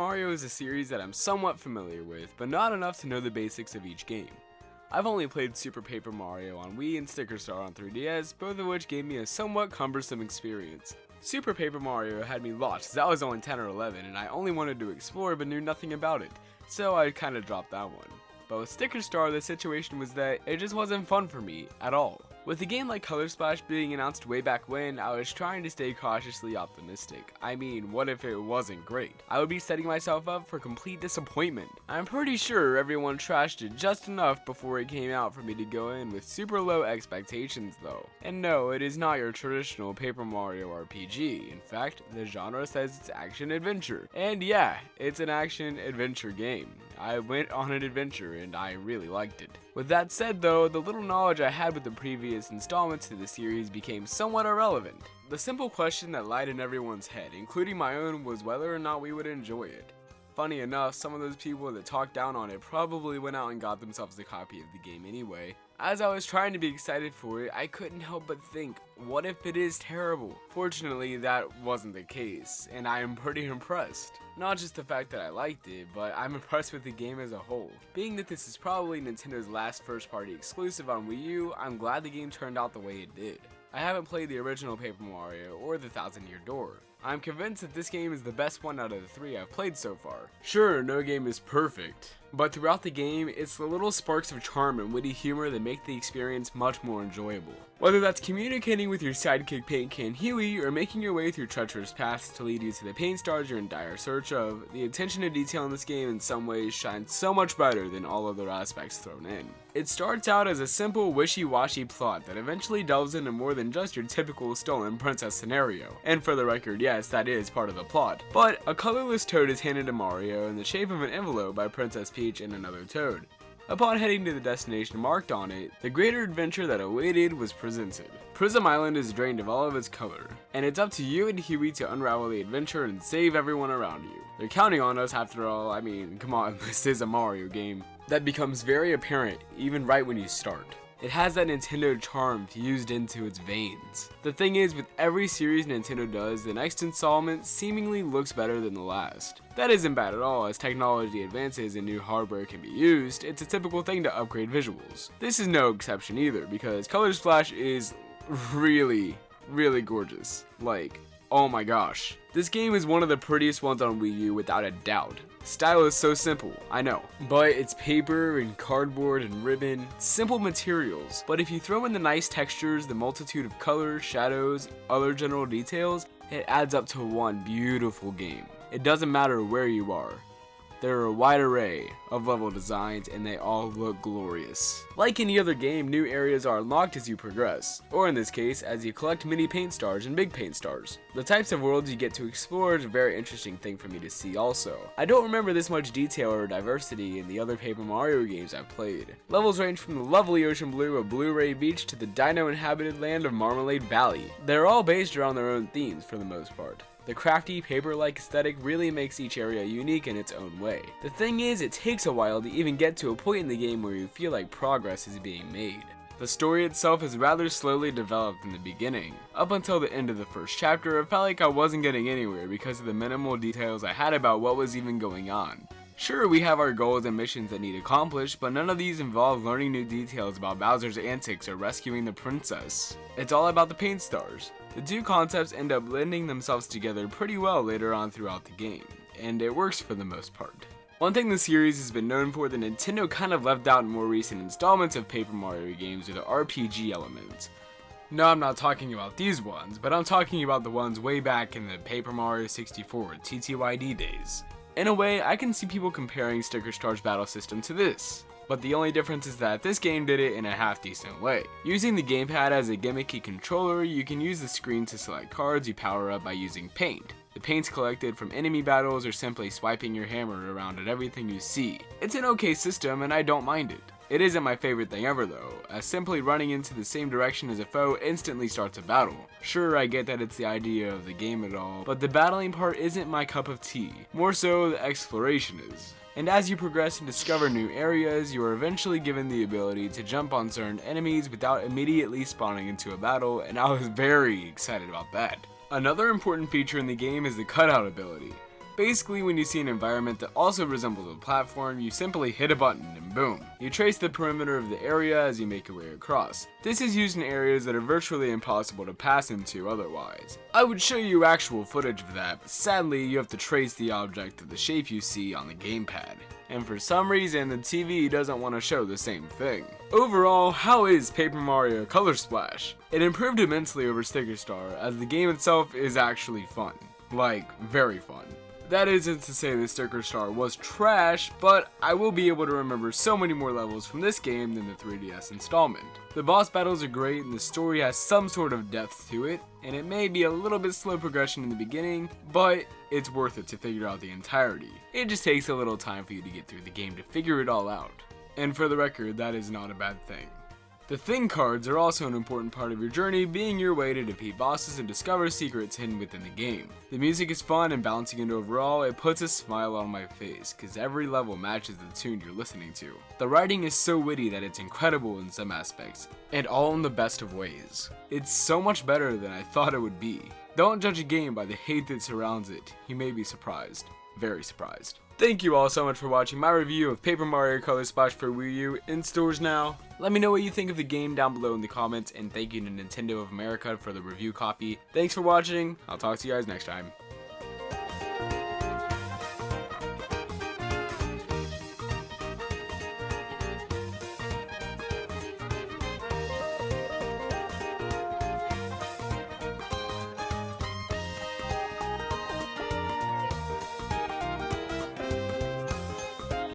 Mario is a series that I'm somewhat familiar with, but not enough to know the basics of each game. I've only played Super Paper Mario on Wii and Sticker Star on 3DS, both of which gave me a somewhat cumbersome experience. Super Paper Mario had me lost as I was only 10 or 11 and I only wanted to explore but knew nothing about it, so I kinda dropped that one. But with Sticker Star, the situation was that it just wasn't fun for me at all. With a game like Color Splash being announced way back when, I was trying to stay cautiously optimistic. I mean, what if it wasn't great? I would be setting myself up for complete disappointment. I'm pretty sure everyone trashed it just enough before it came out for me to go in with super low expectations though. And no, it is not your traditional Paper Mario RPG. In fact, the genre says it's action-adventure. And yeah, it's an action-adventure game. I went on an adventure and I really liked it. With that said though, the little knowledge I had with the previous installments to the series became somewhat irrelevant. The simple question that lied in everyone's head, including my own, was whether or not we would enjoy it. Funny enough, some of those people that talked down on it probably went out and got themselves a copy of the game anyway. As I was trying to be excited for it, I couldn't help but think, what if it is terrible? Fortunately, that wasn't the case, and I am pretty impressed. Not just the fact that I liked it, but I'm impressed with the game as a whole. Being that this is probably Nintendo's last first-party exclusive on Wii U, I'm glad the game turned out the way it did. I haven't played the original Paper Mario or the Thousand Year Door. I'm convinced that this game is the best one out of the three I've played so far. Sure, no game is perfect, but throughout the game, it's the little sparks of charm and witty humor that make the experience much more enjoyable. Whether that's communicating with your sidekick Paint Can Huey or making your way through treacherous paths to lead you to the paint stars you're in dire search of, the attention to detail in this game in some ways shines so much brighter than all other aspects thrown in. It starts out as a simple wishy-washy plot that eventually delves into more than just your typical stolen princess scenario. And for the record, yes, that is part of the plot. But a colorless toad is handed to Mario in the shape of an envelope by Princess Peach and another toad. Upon heading to the destination marked on it, the greater adventure that awaited was presented. Prism Island is drained of all of its color, and it's up to you and Huey to unravel the adventure and save everyone around you. They're counting on us after all. I mean, come on, this is a Mario game. That becomes very apparent even right when you start. It has that Nintendo charm fused into its veins. The thing is, with every series Nintendo does, the next installment seemingly looks better than the last. That isn't bad at all. As technology advances and new hardware can be used, it's a typical thing to upgrade visuals. This is no exception either, because Color Splash is really gorgeous. Like, oh my gosh. This game is one of the prettiest ones on Wii U without a doubt. The style is so simple, I know, but it's paper and cardboard and ribbon, simple materials, but if you throw in the nice textures, the multitude of colors, shadows, other general details, it adds up to one beautiful game. It doesn't matter where you are. There are a wide array of level designs and they all look glorious. Like any other game, new areas are unlocked as you progress, or in this case, as you collect mini paint stars and big paint stars. The types of worlds you get to explore is a very interesting thing for me to see also. I don't remember this much detail or diversity in the other Paper Mario games I've played. Levels range from the lovely ocean blue of Blue-Ray Beach to the dino-inhabited land of Marmalade Valley. They're all based around their own themes for the most part. The crafty, paper-like aesthetic really makes each area unique in its own way. The thing is, it takes a while to even get to a point in the game where you feel like progress is being made. The story itself is rather slowly developed in the beginning. Up until the end of the first chapter, it felt like I wasn't getting anywhere because of the minimal details I had about what was even going on. Sure, we have our goals and missions that need accomplished, but none of these involve learning new details about Bowser's antics or rescuing the princess. It's all about the paint stars. The two concepts end up blending themselves together pretty well later on throughout the game, and it works for the most part. One thing the series has been known for that Nintendo kind of left out in more recent installments of Paper Mario games are the RPG elements. No, I'm not talking about these ones, but I'm talking about the ones way back in the Paper Mario 64 TTYD days. In a way, I can see people comparing Sticker Star's battle system to this. But the only difference is that this game did it in a half-decent way. Using the gamepad as a gimmicky controller, you can use the screen to select cards you power up by using paint. The paint's collected from enemy battles or simply swiping your hammer around at everything you see. It's an okay system and I don't mind it. It isn't my favorite thing ever though, as simply running into the same direction as a foe instantly starts a battle. Sure, I get that it's the idea of the game at all, but the battling part isn't my cup of tea. More so, the exploration is. And as you progress and discover new areas, you are eventually given the ability to jump on certain enemies without immediately spawning into a battle, and I was very excited about that. Another important feature in the game is the cutout ability. Basically, when you see an environment that also resembles a platform, you simply hit a button and boom. You trace the perimeter of the area as you make your way across. This is used in areas that are virtually impossible to pass into otherwise. I would show you actual footage of that, but sadly you have to trace the object of the shape you see on the gamepad. And for some reason, the TV doesn't want to show the same thing. Overall, how is Paper Mario Color Splash? It improved immensely over Sticker Star, as the game itself is actually fun. Like, very fun. That isn't to say that Sticker Star was trash, but I will be able to remember so many more levels from this game than the 3DS installment. The boss battles are great and the story has some sort of depth to it, and it may be a little bit slow progression in the beginning, but it's worth it to figure out the entirety. It just takes a little time for you to get through the game to figure it all out. And for the record, that is not a bad thing. The thing cards are also an important part of your journey, being your way to defeat bosses and discover secrets hidden within the game. The music is fun and balancing it overall, it puts a smile on my face, cause every level matches the tune you're listening to. The writing is so witty that it's incredible in some aspects, and all in the best of ways. It's so much better than I thought it would be. Don't judge a game by the hate that surrounds it, you may be surprised. Very surprised. Thank you all so much for watching my review of Paper Mario Color Splash for Wii U, in stores now. Let me know what you think of the game down below in the comments, and thank you to Nintendo of America for the review copy. Thanks for watching, I'll talk to you guys next time.